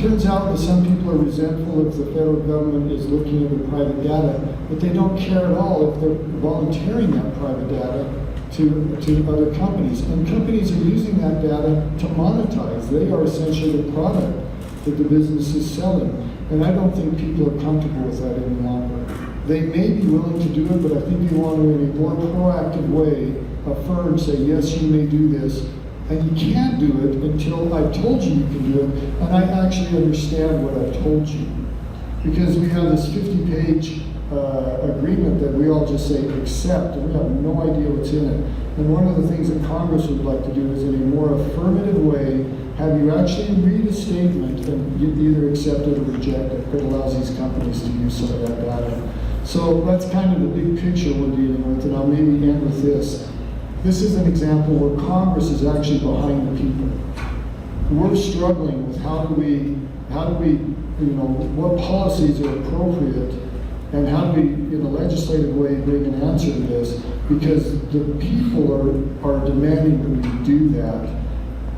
turns out that some people are resentful if the federal government is looking at the private data, but they don't care at all if they're volunteering that private data to other companies. And companies are using that data to monetize. They are essentially the product that the business is selling. And I don't think people are comfortable with that any longer. They may be willing to do it, but I think you want to, in a more proactive way, affirm, say, yes, you may do this, and you can't do it until I've told you you can do it, and I actually understand what I've told you. Because we have this 50-page agreement that we all just say accept, and we have no idea what's in it. And one of the things that Congress would like to do is, in a more affirmative way, have you actually read a statement and you either accept it or reject it that allows these companies to use some of that data. So that's kind of the big picture we're dealing with, and I'll maybe end with this. This is an example where Congress is actually behind the people. We're struggling with how do we, what policies are appropriate, and how do we, in a legislative way, bring an answer to this, because the people are demanding that we do that.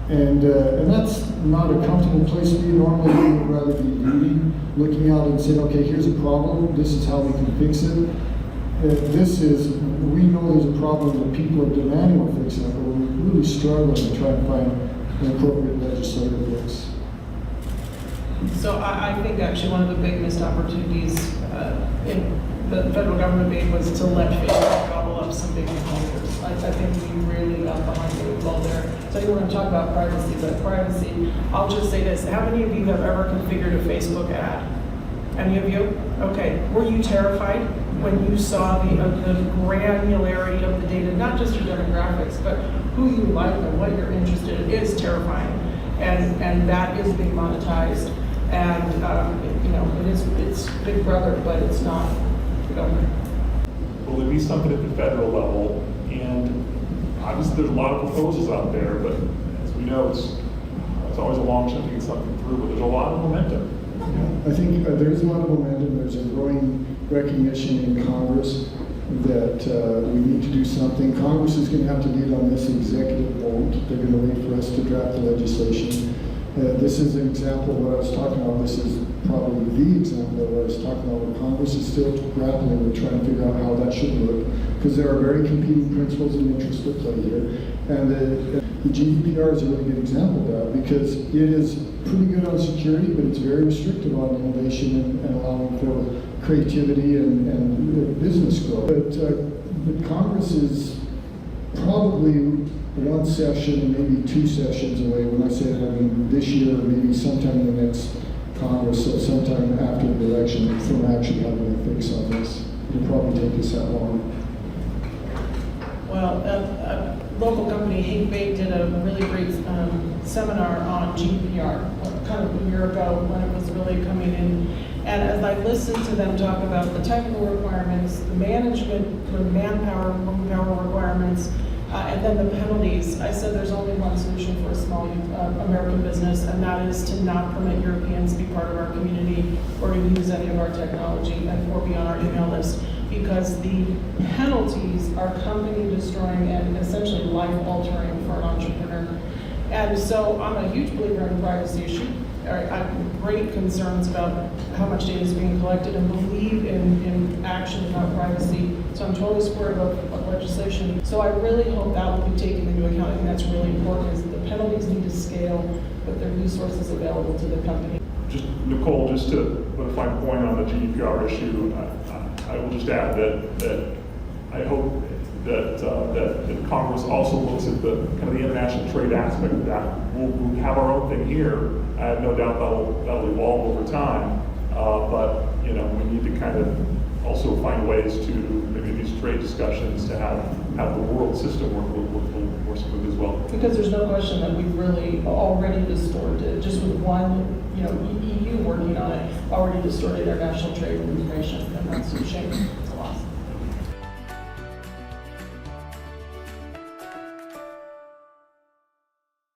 And that's not a comfortable place to be. Normally, we would rather be leading, looking out and saying, okay, here's a problem, this is how we can fix it. We know there's a problem that people are demanding we're fixing it, but we're really struggling to try and find an appropriate legislative fix. So I think actually one of the big missed opportunities in the federal government made was to let Facebook gobble up some big competitors. I think we really got behind the eight ball there. So you want to talk about privacy, but privacy, I'll just say this. How many of you have ever configured a Facebook ad? Any of you? Okay. Were you terrified when you saw the granularity of the data, not just your demographics, but who you like and what you're interested in? It is terrifying. And that is being monetized. And it's Big Brother, but it's not the government. Will there be something at the federal level? And obviously there's a lot of proposals out there, but as we know, it's always a long shot to get something through, but there's a lot of momentum. Yeah, I think there's a lot of momentum. There's a growing recognition in Congress that we need to do something. Congress is going to have to lead on this. Executive won't. They're going to wait for us to draft the legislation. This is an example of what I was talking about. This is probably the example of what I was talking about, where Congress is still grappling with trying to figure out how that should look, because there are very competing principles and interests at play here. And the GDPR is a really good example of that, because it is pretty good on security, but it's very restrictive on innovation and allowing for creativity and business growth. But Congress is probably one session, maybe two sessions away. When I say that, I mean this year, or maybe sometime in the next Congress, so sometime after the election, from actually having a fix on this. It'll probably take us that long. Well, a local company, Hate Bait, did a really great seminar on GDPR, kind of a year ago when it was really coming in. And as I listened to them talk about the technical requirements, the management, the manpower, womanpower requirements, and then the penalties, I said there's only one solution for a small American business, and that is to not permit Europeans to be part of our community or to use any of our technology or be on our email list, because the penalties are company destroying and essentially life altering for an entrepreneur. And so I'm a huge believer in the privacy issue. I have great concerns about how much data is being collected and believe in action about privacy. So I'm totally supportive of legislation. So I really hope that will be taken into account. I think that's really important, is that the penalties need to scale with the resources available to the company. Just Nicole, just to put a fine point on the GDPR issue, I will just add that I hope that Congress also looks at the kind of the international trade aspect of that. We'll have our own thing here. I have no doubt that'll evolve over time. But we need to kind of also find ways to maybe these trade discussions to have the world system work more smooth as well. Because there's no question that we've really already distorted, just with one, EU working on it, already distorted our national trade and information, and that's a shame.